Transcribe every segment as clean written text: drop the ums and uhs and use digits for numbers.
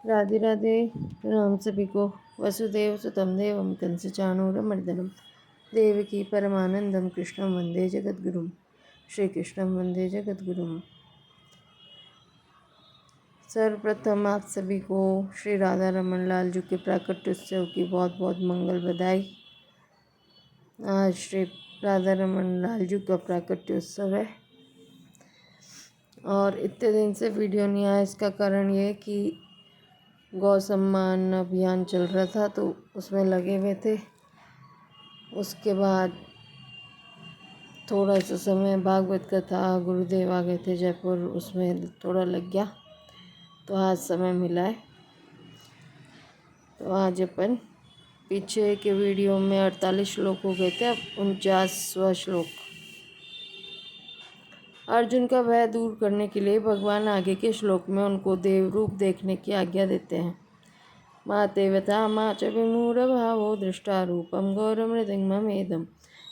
राधे राधे। राम सभी को। वसुदेव सुतं देवं कंसचाणूरमर्दनं देवकी परमानंदं कृष्णं वंदे जगद्गुरुं। श्री कृष्णं वंदे जगद्गुरुं। सर्वप्रथम आप सभी को श्री राधा रमन लाल जी के प्राकट्योत्सव की बहुत बहुत मंगल बधाई। आज श्री राधा रमन लाल जी का प्राकट्योत्सव है और इतने दिन से वीडियो नहीं आया। इसका कारण ये है कि गौ सम्मान अभियान चल रहा था तो उसमें लगे हुए थे। उसके बाद थोड़ा सा समय भागवत कथा, गुरुदेव आ गए थे जयपुर, उसमें थोड़ा लग गया, तो आज समय मिला है। तो आज अपन पीछे के वीडियो में 48 श्लोक हो गए थे, अब 49वां श्लोक। अर्जुन का भय दूर करने के लिए भगवान आगे के श्लोक में उनको देव रूप देखने की आज्ञा देते हैं। माते व्यथा मा च विमूढ़भावो दृष्टा रूपम गौरमृदिङ्ममेदं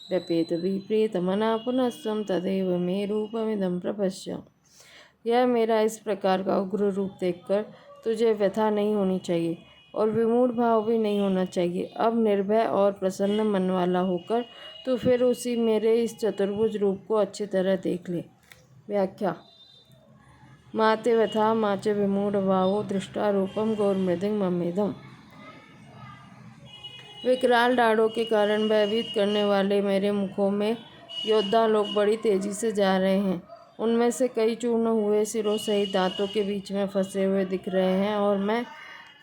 व्यपेत विप्रीतमना पुनस्त्वं तदेव मे रूपमिदं प्रपश्य। यह मेरा इस प्रकार का उग्र रूप देखकर तुझे व्यथा नहीं होनी चाहिए और विमूढ़ भाव भी नहीं होना चाहिए। अब निर्भय और प्रसन्न मन वाला होकर तो फिर उसी मेरे इस चतुर्भुज रूप को अच्छी तरह देख ले। व्याख्या। माते व्यथा मा च विमूढ़ भावो दृष्टा रूपम गौरमृदिङ्ममेदम्। विकराल डाड़ों के कारण भयभीत करने वाले मेरे मुखों में योद्धा लोग बड़ी तेजी से जा रहे हैं। उनमें से कई चूर्ण हुए सिरों सहित दांतों के बीच में फंसे हुए दिख रहे हैं और मैं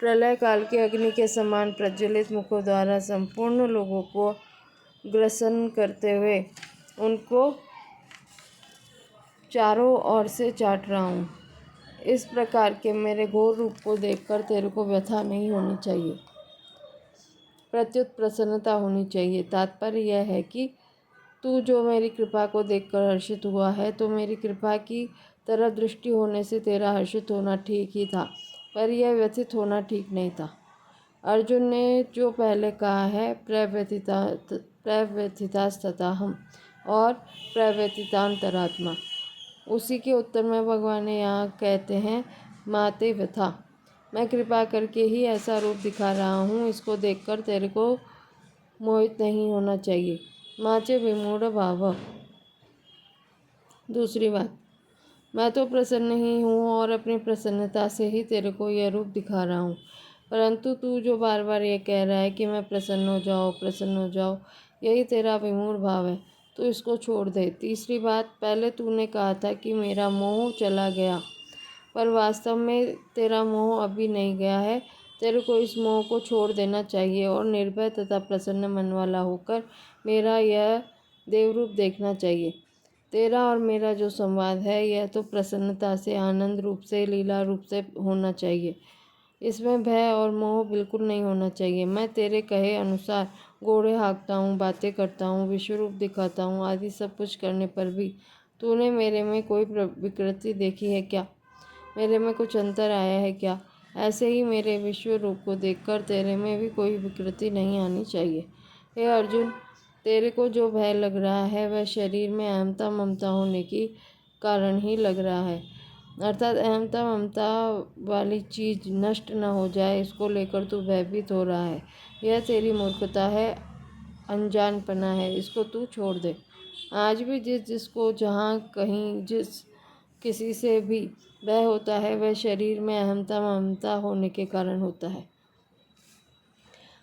प्रलय काल के अग्नि के समान प्रज्वलित मुखों द्वारा संपूर्ण लोगों को ग्रसन करते हुए उनको चारों ओर से चाट रहा हूँ। इस प्रकार के मेरे घोर रूप को देखकर तेरे को व्यथा नहीं होनी चाहिए, प्रत्युत प्रसन्नता होनी चाहिए। तात्पर्य यह है कि तू जो मेरी कृपा को देखकर हर्षित हुआ है, तो मेरी कृपा की तरफ दृष्टि होने से तेरा हर्षित होना ठीक ही था, पर यह व्यथित होना ठीक नहीं था। अर्जुन ने जो पहले कहा है प्रव्यथितास्तथाहम् और प्रव्यथितांतरात्मा, उसी के उत्तर में भगवान यहाँ कहते हैं माते व्यथा। मैं कृपा करके ही ऐसा रूप दिखा रहा हूँ, इसको देखकर तेरे को मोहित नहीं होना चाहिए। माचे विमूढ़ भाव। दूसरी बात, मैं तो प्रसन्न ही हूँ और अपनी प्रसन्नता से ही तेरे को यह रूप दिखा रहा हूँ, परंतु तू जो बार बार ये कह रहा है कि मैं प्रसन्न हो जाओ, प्रसन्न हो जाओ, यही तेरा विमूढ़ भाव है, तो इसको छोड़ दे। तीसरी बात, पहले तूने कहा था कि मेरा मोह चला गया, पर वास्तव में तेरा मोह अभी नहीं गया है। तेरे को इस मोह को छोड़ देना चाहिए और निर्भय तथा प्रसन्न मन वाला होकर मेरा यह देव रूप देखना चाहिए। तेरा और मेरा जो संवाद है यह तो प्रसन्नता से, आनंद रूप से, लीला रूप से होना चाहिए। इसमें भय और मोह बिल्कुल नहीं होना चाहिए। मैं तेरे कहे अनुसार घोड़े हाँकता हूँ, बातें करता हूँ, विश्व रूप दिखाता हूँ, आदि सब कुछ करने पर भी तूने मेरे में कोई विकृति देखी है क्या? मेरे में कुछ अंतर आया है क्या? ऐसे ही मेरे विश्व रूप को देखकर तेरे में भी कोई विकृति नहीं आनी चाहिए। हे अर्जुन, तेरे को जो भय लग रहा है वह शरीर में अहमता ममता होने के कारण ही लग रहा है, अर्थात अहमता ममता वाली चीज़ नष्ट न हो जाए, इसको लेकर तू भयभीत हो रहा है। यह तेरी मूर्खता है, अनजानपना है, इसको तू छोड़ दे। आज भी जिसको जहाँ कहीं किसी से भी भय होता है वह शरीर में अहमता ममता होने के कारण होता है।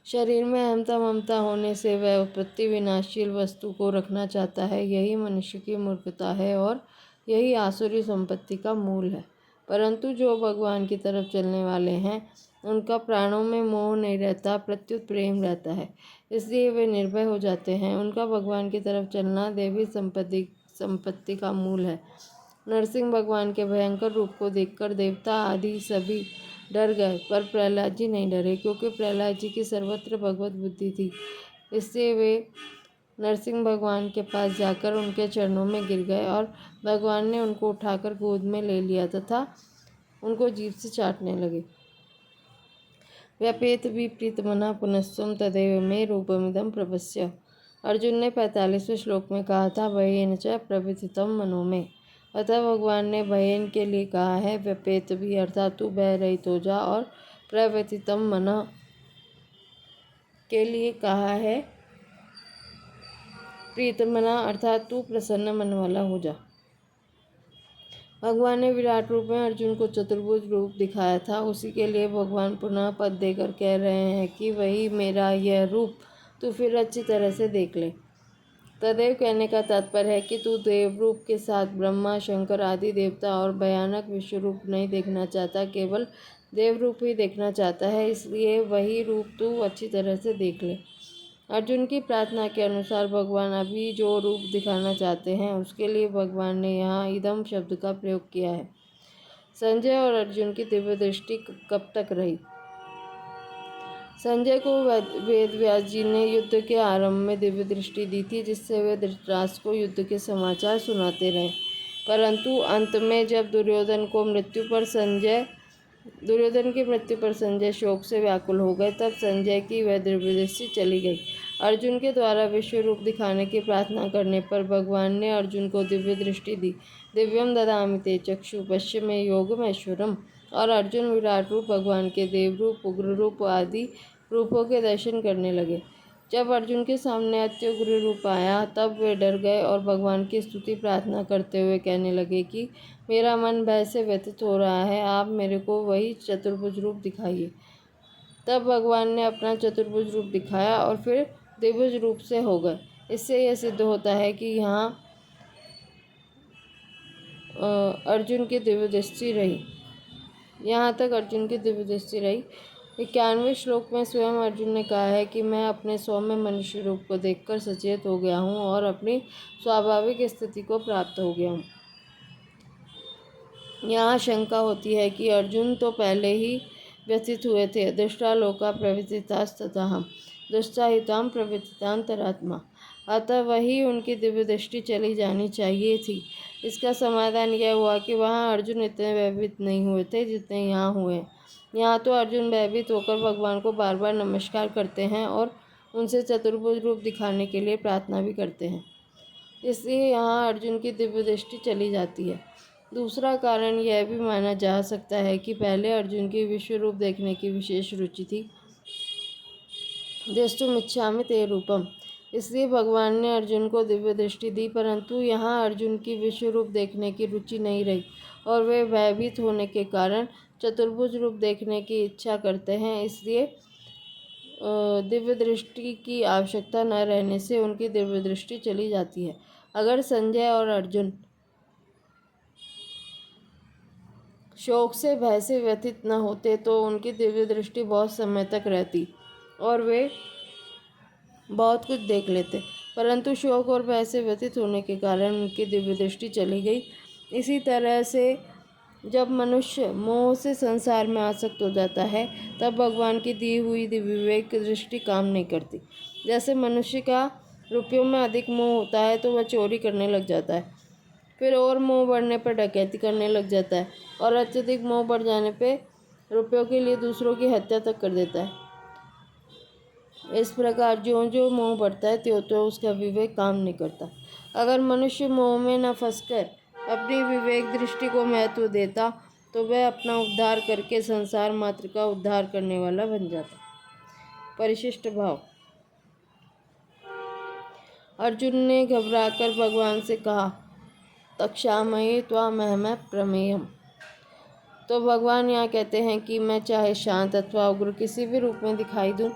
शरीर में अहमता ममता होने से वह उत्पत्ति विनाशशील वस्तु को रखना चाहता है। यही मनुष्य की मूर्खता है और यही आसुरी संपत्ति का मूल है। परंतु जो भगवान की तरफ चलने वाले हैं उनका प्राणों में मोह नहीं रहता, प्रत्युत प्रेम रहता है, इसलिए वे निर्भय हो जाते हैं। उनका भगवान की तरफ चलना देवी संपत्ति का मूल है। नरसिंह भगवान के भयंकर रूप को देखकर देवता आदि सभी डर गए, पर प्रहलाद जी नहीं डरे, क्योंकि प्रहलाद जी की सर्वत्र भगवत बुद्धि थी। इससे वे नरसिंह भगवान के पास जाकर उनके चरणों में गिर गए और भगवान ने उनको उठाकर गोद में ले लिया तथा उनको जीभ से चाटने लगे। व्यपेत विप्रीतमना पुनस्त्वं तदेव मे रूपमिदं प्रपश्य। अर्जुन ने 45वें श्लोक में कहा था भयेन च प्रव्यथितं मनो में, अतः भगवान ने भयेन के लिए कहा है व्यपेत भी, अर्थात तू भय रहित हो जा और प्रव्यथितं मनः के लिए कहा है प्रीतमना, अर्थात तू प्रसन्न मन वाला हो जा। भगवान ने विराट रूप में अर्जुन को चतुर्भुज रूप दिखाया था, उसी के लिए भगवान पुनः पद देकर कह रहे हैं कि वही मेरा यह रूप तू फिर अच्छी तरह से देख ले। तदेव कहने का तात्पर्य है कि तू देव रूप के साथ ब्रह्मा, शंकर आदि देवता और भयानक विश्व रूप नहीं देखना चाहता, केवल देव रूप ही देखना चाहता है, इसलिए वही रूप तू अच्छी तरह से देख ले। अर्जुन की प्रार्थना के अनुसार भगवान अभी जो रूप दिखाना चाहते हैं उसके लिए भगवान ने यहाँ इदम शब्द का प्रयोग किया है। संजय और अर्जुन की दिव्य दृष्टि कब तक रही? संजय को वेद व्यास जी ने युद्ध के आरंभ में दिव्य दृष्टि दी थी, जिससे वे धृतराष्ट्र को युद्ध के समाचार सुनाते रहे। परंतु अंत में जब दुर्योधन की मृत्यु पर संजय शोक से व्याकुल हो गए, तब संजय की वह दिव्य दृष्टि चली गई। अर्जुन के द्वारा विश्व रूप दिखाने की प्रार्थना करने पर भगवान ने अर्जुन को दिव्य दृष्टि दी। दिव्यम ददामि ते चक्षु पश्य में योगमैश्वरम। और अर्जुन विराट रूप, भगवान के देव रूप, उग्र रूप आदि रूपों के दर्शन करने लगे। जब अर्जुन के सामने अत्युग्र रूप आया तब वे डर गए और भगवान की स्तुति प्रार्थना करते हुए कहने लगे कि मेरा मन भय से व्यथित हो रहा है, आप मेरे को वही चतुर्भुज रूप दिखाइए। तब भगवान ने अपना चतुर्भुज रूप दिखाया और फिर द्विभुज रूप से हो गए। इससे यह सिद्ध होता है कि यहाँ अर्जुन की दिव्य दृष्टि रही। यहाँ तक अर्जुन की दिव्य दृष्टि रही। 91वें श्लोक में स्वयं अर्जुन ने कहा है कि मैं अपने सौम्य मनुष्य रूप को देखकर सचेत हो गया हूँ और अपनी स्वाभाविक स्थिति को प्राप्त हो गया हूँ। यहाँ शंका होती है कि अर्जुन तो पहले ही व्यथित हुए थे। दृष्टा लोका प्रव्यथितास्ततः दृष्टाहितां प्रव्यथितांतरात्मा, अतः वही उनकी दिव्य दृष्टि चली जानी चाहिए थी। इसका समाधान यह हुआ कि वहाँ अर्जुन इतने भयभीत नहीं हुए थे जितने यहाँ हुए। यहाँ तो अर्जुन भयभीत होकर भगवान को बार बार नमस्कार करते हैं और उनसे चतुर्भुज रूप दिखाने के लिए प्रार्थना भी करते हैं, इसलिए यहाँ अर्जुन की दिव्य दृष्टि चली जाती है। दूसरा कारण यह भी माना जा सकता है कि पहले अर्जुन की विश्व रूप देखने की विशेष रुचि थी। द्रष्टुम इच्छामि ते रूपम, इसलिए भगवान ने अर्जुन को दिव्य दृष्टि दी, परंतु यहाँ अर्जुन की विश्व रूप देखने की रुचि नहीं रही और वे भयभीत होने के कारण चतुर्भुज रूप देखने की इच्छा करते हैं, इसलिए दिव्य दृष्टि की आवश्यकता न रहने से उनकी दिव्य दृष्टि चली जाती है। अगर संजय और अर्जुन शोक से भय से व्यथित न होते तो उनकी दिव्य दृष्टि बहुत समय तक रहती और वे बहुत कुछ देख लेते, परंतु शोक और भय से व्यथित होने के कारण उनकी दिव्य दृष्टि चली गई। इसी तरह से जब मनुष्य मोह से संसार में आसक्त हो जाता है तब भगवान की दी हुई दिव्य विवेक दृष्टि काम नहीं करती। जैसे मनुष्य का रुपयों में अधिक मोह होता है तो वह चोरी करने लग जाता है, फिर और मोह बढ़ने पर डकैती करने लग जाता है और अत्यधिक मोह बढ़ जाने पर रुपयों के लिए दूसरों की हत्या तक कर देता है। इस प्रकार जो जो मोह बढ़ता है त्यों त्यों उसका विवेक काम नहीं करता। अगर मनुष्य मोह में न फंसकर अपनी विवेक दृष्टि को महत्व देता तो वह अपना उद्धार करके संसार मात्र का उद्धार करने वाला बन जाता। परिशिष्ट भाव। अर्जुन ने घबराकर भगवान से कहा, तक्षामये त्वामहम प्रमेयम्। तो भगवान यहाँ कहते हैं कि मैं चाहे शांत अथवा उग्र किसी भी रूप में दिखाई दूँ,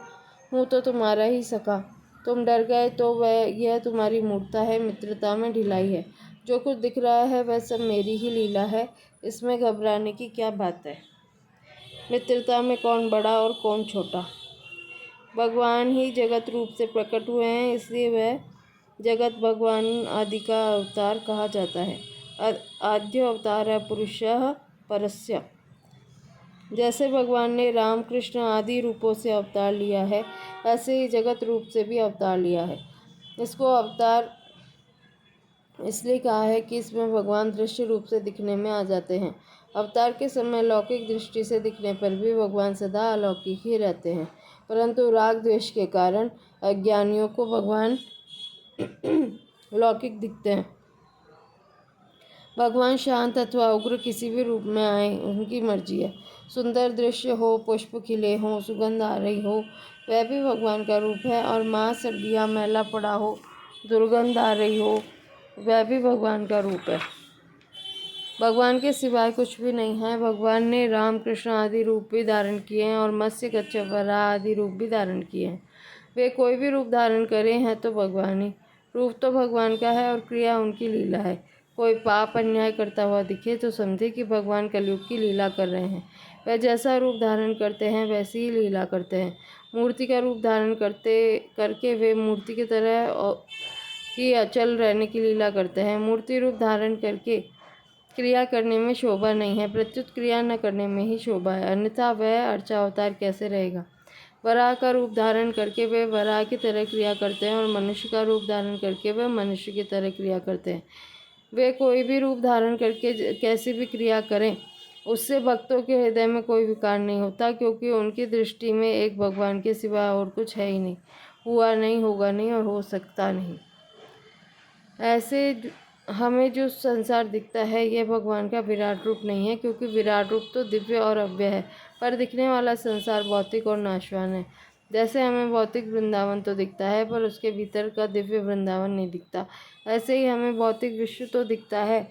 हूँ तो तुम्हारा ही सखा। तुम डर गए तो यह तुम्हारी मूर्खता है, मित्रता में ढिलाई है। जो कुछ दिख रहा है वह सब मेरी ही लीला है, इसमें घबराने की क्या बात है। मित्रता में कौन बड़ा और कौन छोटा। भगवान ही जगत रूप से प्रकट हुए हैं, इसलिए वह जगत भगवान आदि का अवतार कहा जाता है। आद्य अवतार पुरुषः परस्य। जैसे भगवान ने राम कृष्ण आदि रूपों से अवतार लिया है, ऐसे ही जगत रूप से भी अवतार लिया है। इसको अवतार इसलिए कहा है कि इसमें भगवान दृश्य रूप से दिखने में आ जाते हैं। अवतार के समय लौकिक दृष्टि से दिखने पर भी भगवान सदा अलौकिक ही रहते हैं, परंतु राग द्वेष के कारण अज्ञानियों को भगवान लौकिक दिखते हैं। भगवान शांत अथवा उग्र किसी भी रूप में आए, उनकी मर्जी है। सुंदर दृश्य हो, पुष्प खिले हों, सुगंध आ रही हो, वह भी भगवान का रूप है। और मांस हड्डियाँ मैला पड़ा हो, दुर्गंध आ रही हो, वह भी भगवान का रूप है। भगवान के सिवाय कुछ भी नहीं है। भगवान ने राम कृष्ण आदि रूप भी धारण किए हैं और मत्स्य कच्छप वराह आदि रूप भी धारण किए हैं। वे कोई भी रूप धारण करे हैं तो भगवान ही। रूप तो भगवान का है और क्रिया उनकी लीला है। कोई पाप अन्याय करता हुआ दिखे तो समझे कि भगवान कलयुग की लीला कर रहे हैं। वह जैसा रूप धारण करते हैं वैसी ही लीला करते हैं। मूर्ति का रूप धारण करके वे मूर्ति की तरह ही अचल रहने की लीला करते हैं। मूर्ति रूप धारण करके क्रिया करने में शोभा नहीं है, प्रत्युत क्रिया न करने में ही शोभा है, अन्यथा वह अर्चा अवतार कैसे रहेगा। वराह का रूप धारण करके वे वराह की तरह क्रिया करते हैं और मनुष्य का रूप धारण करके वे मनुष्य की तरह क्रिया करते हैं। वे कोई भी रूप धारण करके कैसी भी क्रिया करें, उससे भक्तों के हृदय में कोई विकार नहीं होता, क्योंकि उनकी दृष्टि में एक भगवान के सिवा और कुछ है ही नहीं, हुआ नहीं, होगा नहीं और हो सकता नहीं। ऐसे हमें जो संसार दिखता है यह भगवान का विराट रूप नहीं है, क्योंकि विराट रूप तो दिव्य और अव्यय है, पर दिखने वाला संसार भौतिक और नाशवान है। जैसे हमें भौतिक वृंदावन तो दिखता है पर उसके भीतर का दिव्य वृंदावन नहीं दिखता, ऐसे ही हमें भौतिक विश्व तो दिखता है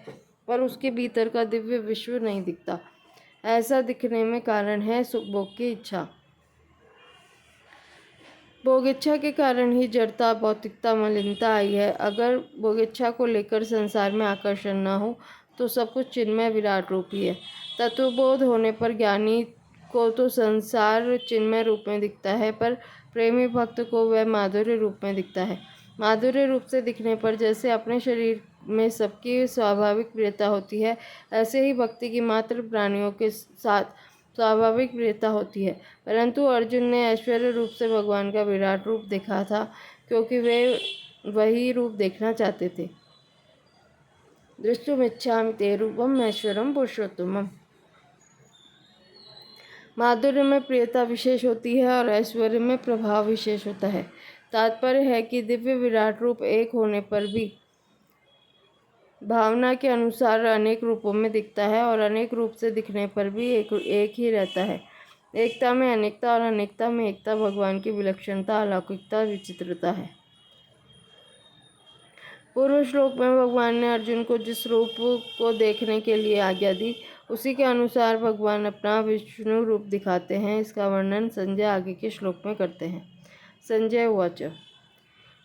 पर उसके भीतर का दिव्य विश्व नहीं दिखता। ऐसा दिखने में कारण है सुख भोग की इच्छा। भोगेच्छा के कारण ही जड़ता, भौतिकता, मलिनता आई है। अगर भोगेच्छा को लेकर संसार में आकर्षण न हो तो सब कुछ चिन्मय विराट रूप ही है। तत्वबोध होने पर ज्ञानी को तो संसार चिन्मय रूप में दिखता है, पर प्रेमी भक्त को वह माधुर्य रूप में दिखता है। माधुर्य रूप से दिखने पर जैसे अपने शरीर में सबकी स्वाभाविक प्रियता होती है, ऐसे ही भक्ति की मात्र प्राणियों के साथ स्वाभाविक प्रियता होती है। परंतु अर्जुन ने ऐश्वर्य रूप से भगवान का विराट रूप देखा था, क्योंकि वे वही रूप देखना चाहते थे। दृष्टुमिच्छामि ते रूपम ऐश्वरम पुरुषोत्तमम। माधुर्य में प्रियता विशेष होती है और ऐश्वर्य में प्रभाव विशेष होता है। तात्पर्य है कि दिव्य विराट रूप एक होने पर भी भावना के अनुसार अनेक रूपों में दिखता है और अनेक रूप से दिखने पर भी एक ही रहता है। एकता में अनेकता और अनेकता में एकता भगवान की विलक्षणता, अलौकिकता, विचित्रता है। पूर्व श्लोक में भगवान ने अर्जुन को जिस रूप को देखने के लिए आज्ञा दी, उसी के अनुसार भगवान अपना विष्णु रूप दिखाते हैं। इसका वर्णन संजय आगे के श्लोक में करते हैं। संजय उवाच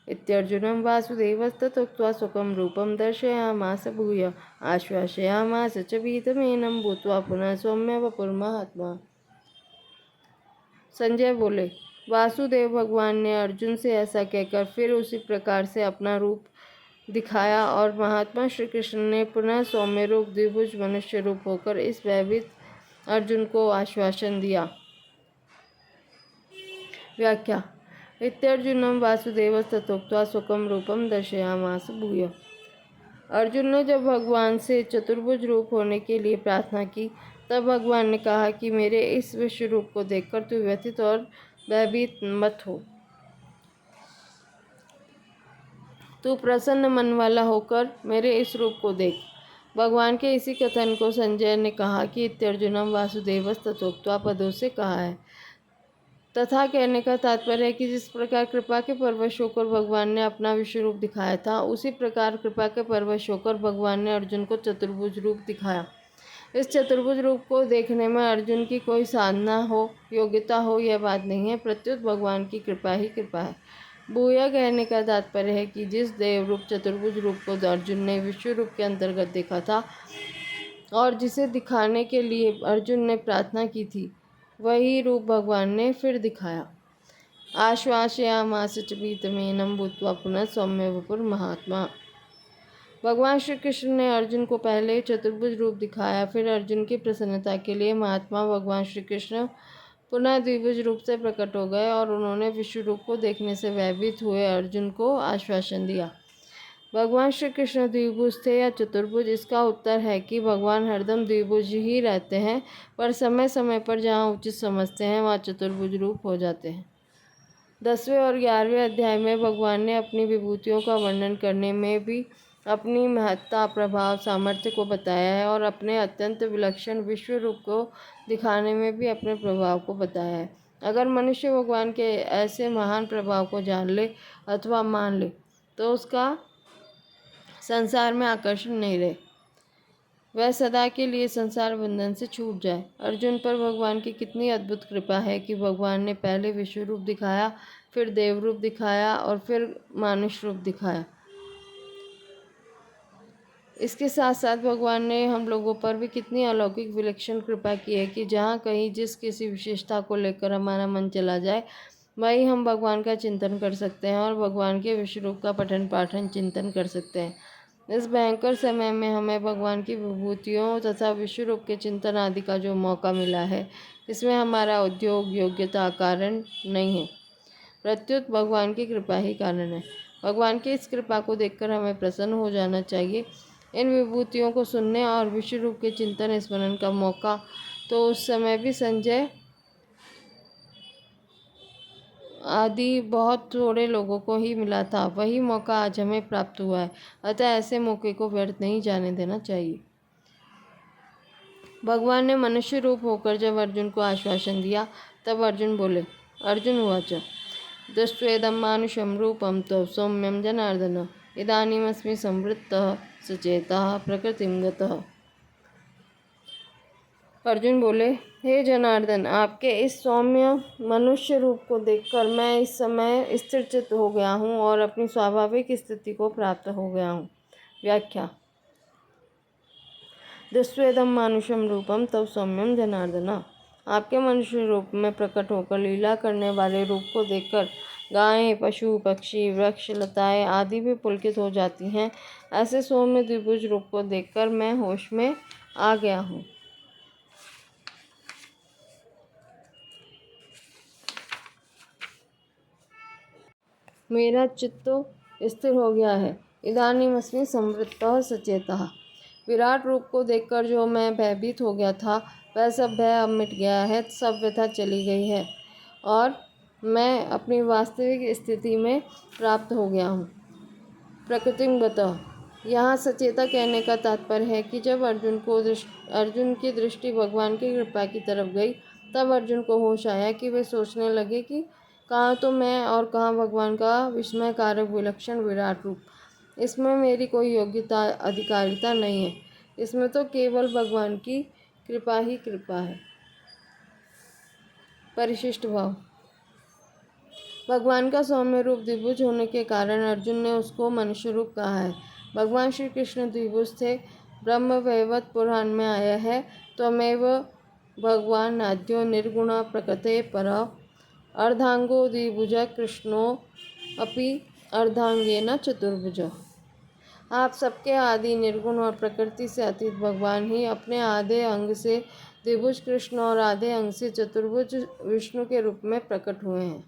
इत्यर्जुनं वासुदेवस्ततोक्त्वा स्वकं रूपं दर्शयामास भूय आश्वासयामास च भीतमेनं भूत्वा पुनः सौम्य वपुर्महात्मा। संजय बोले, वासुदेव भगवान ने अर्जुन से ऐसा कहकर फिर उसी प्रकार से अपना रूप दिखाया और महात्मा श्री कृष्ण ने पुनः सौम्य रूप द्विभुज मनुष्य रूप होकर इस भयभीत अर्जुन को आश्वासन दिया। व्याख्या इत्यर्जुनं वासुदेवस्ततोक्त्वा स्वकं रूपं दर्शयामास भूय। अर्जुन ने जब भगवान से चतुर्भुज रूप होने के लिए प्रार्थना की, तब भगवान ने कहा कि मेरे इस विश्व रूप को देखकर तू व्यथित और भयभीत मत हो। तू प्रसन्न मन वाला होकर मेरे इस रूप को देख। भगवान के इसी कथन को संजय ने कहा कि इत्यर्जुनं वासुदेवस्ततोक्त्वा पदों से कहा है। तथा कहने का तात्पर्य है कि जिस प्रकार कृपा के परवश होकर भगवान ने अपना विश्व रूप दिखाया था, उसी प्रकार कृपा के परवश होकर भगवान ने अर्जुन को चतुर्भुज रूप दिखाया। इस चतुर्भुज रूप को देखने में अर्जुन की कोई साधना हो, योग्यता हो, यह बात नहीं है, प्रत्युत भगवान की कृपा ही कृपा है। भूया कहने का तात्पर्य है कि जिस देव रूप चतुर्भुज रूप को अर्जुन ने विश्व रूप के अंतर्गत देखा था और जिसे दिखाने के लिए अर्जुन ने प्रार्थना की थी, वही रूप भगवान ने फिर दिखाया। आश्वासयामास च भीतमेनं भूत्वा पुनः सौम्य वपुर्महात्मा। भगवान श्री कृष्ण ने अर्जुन को पहले चतुर्भुज रूप दिखाया, फिर अर्जुन की प्रसन्नता के लिए महात्मा भगवान श्री कृष्ण पुनः द्विभुज रूप से प्रकट हो गए और उन्होंने विश्व रूप को देखने से भयभीत हुए अर्जुन को आश्वासन दिया। भगवान श्री कृष्ण द्विभुज थे या चतुर्भुज, इसका उत्तर है कि भगवान हरदम द्विभुज ही रहते हैं, पर समय समय पर जहाँ उचित समझते हैं वहाँ चतुर्भुज रूप हो जाते हैं। 10वें और 11वें अध्याय में भगवान ने अपनी विभूतियों का वर्णन करने में भी अपनी महत्ता, प्रभाव, सामर्थ्य को बताया है और अपने अत्यंत विलक्षण विश्व रूप को दिखाने में भी अपने प्रभाव को बताया है। अगर मनुष्य भगवान के ऐसे महान प्रभाव को जान ले अथवा मान ले तो उसका संसार में आकर्षण नहीं रहे, वह सदा के लिए संसार बंधन से छूट जाए। अर्जुन पर भगवान की कितनी अद्भुत कृपा है कि भगवान ने पहले विश्व रूप दिखाया, फिर देव रूप दिखाया और फिर मानुष रूप दिखाया। इसके साथ साथ भगवान ने हम लोगों पर भी कितनी अलौकिक विलक्षण कृपा की है कि जहाँ कहीं जिस किसी विशेषता को लेकर हमारा मन चला जाए, वहीं हम भगवान का चिंतन कर सकते हैं और भगवान के विश्व रूप का पठन पाठन चिंतन कर सकते हैं। इस भयंकर समय में हमें भगवान की विभूतियों तथा विश्व रूप के चिंतन आदि का जो मौका मिला है, इसमें हमारा उद्योग योग्यता कारण नहीं है, प्रत्युत भगवान की कृपा ही कारण है। भगवान की इस कृपा को देखकर हमें प्रसन्न हो जाना चाहिए। इन विभूतियों को सुनने और विश्व रूप के चिंतन स्मरण का मौका तो उस समय भी संजय आदि बहुत थोड़े लोगों को ही मिला था, वही मौका आज हमें प्राप्त हुआ है। अतः ऐसे मौके को व्यर्थ नहीं जाने देना चाहिए। भगवान ने मनुष्य रूप होकर जब अर्जुन को आश्वासन दिया तब अर्जुन बोले, अर्जुन उवाच दृष्ट्वेदं मानुषं रूपं तव सौम्यं जनार्दन इदानीमस्मि संवृत्तः सचेतः प्रकृतिं गतः। अर्जुन बोले, हे जनार्दन, आपके इस सौम्य मनुष्य रूप को देखकर मैं इस समय स्थिरचित्त हो गया हूँ और अपनी स्वाभाविक स्थिति को प्राप्त हो गया हूँ। व्याख्या। दृष्ट्वेदं मानुषं रूपं तव सौम्यं जनार्दन, आपके मनुष्य रूप में प्रकट होकर लीला करने वाले रूप को देखकर गायें, पशु, पक्षी, वृक्ष, लताएं आदि भी पुलकित हो जाती हैं। ऐसे सौम्य द्विभुज रूप को देखकर मैं होश में आ गया हूँ। मेरा चित्त स्थिर हो गया है। इदानीमस्मि संवृत्तः सचेतः, विराट रूप को देखकर जो मैं भयभीत हो गया था, वह सब भय अब मिट गया है, सब व्यथा चली गई है और मैं अपनी वास्तविक स्थिति में प्राप्त हो गया हूँ। प्रकृतिं गतः, यहाँ सचेता कहने का तात्पर्य है कि जब अर्जुन की दृष्टि भगवान की कृपा की तरफ गई, तब अर्जुन को होश आया कि वे सोचने लगे कि कहाँ तो मैं और कहाँ भगवान का विस्मयकारक विलक्षण विराट रूप। इसमें मेरी कोई योग्यता अधिकारिता नहीं है, इसमें तो केवल भगवान की कृपा ही कृपा है। परिशिष्ट भाव। भगवान का सौम्य रूप द्विभुज होने के कारण अर्जुन ने उसको मनुष्य रूप कहा है। भगवान श्री कृष्ण द्विभुज थे। ब्रह्मवैवर्त पुराण में आया है, त्वमेव भगवान आद्यो निर्गुण प्रकृते पर अर्धांगो द्विभुज कृष्णो अपि अर्धांगेन चतुर्भुज। आप सबके आदि निर्गुण और प्रकृति से अतीत भगवान ही अपने आधे अंग से द्विभुज कृष्ण और आधे अंग से चतुर्भुज विष्णु के रूप में प्रकट हुए हैं।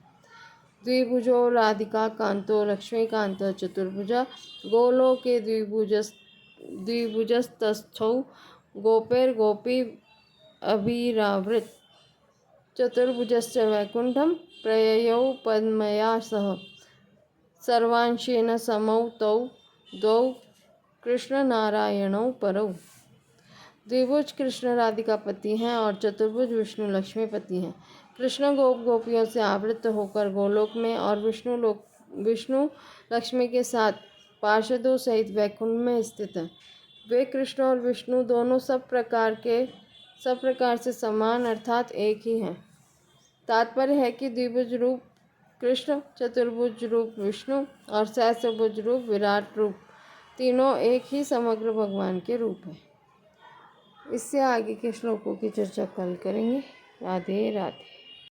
द्विभुजो राधिका कांतो लक्ष्मीकांत चतुर्भुज गोलोके द्विभुजस्तस्थौ गोपैर्गोपी अभिरावृत चतुर्भुजश्च वैकुंठम प्रययौ पद्मया सह सर्वांशेन समौ तौ द्वौ कृष्ण नारायणौ परौ। द्विभुज कृष्ण राधिका पति हैं और चतुर्भुज विष्णु लक्ष्मीपति हैं। कृष्ण गोपियों से आवृत होकर गोलोक में और विष्णु लक्ष्मी के साथ पार्षदों सहित वैकुंठ में स्थित हैं। वे कृष्ण और विष्णु दोनों सब प्रकार से समान अर्थात एक ही हैं। तात्पर्य है कि द्विभुज रूप कृष्ण, चतुर्भुज रूप विष्णु और सहस्रभुज रूप विराट रूप तीनों एक ही समग्र भगवान के रूप हैं। इससे आगे के श्लोकों की चर्चा कल करेंगे। राधे राधे।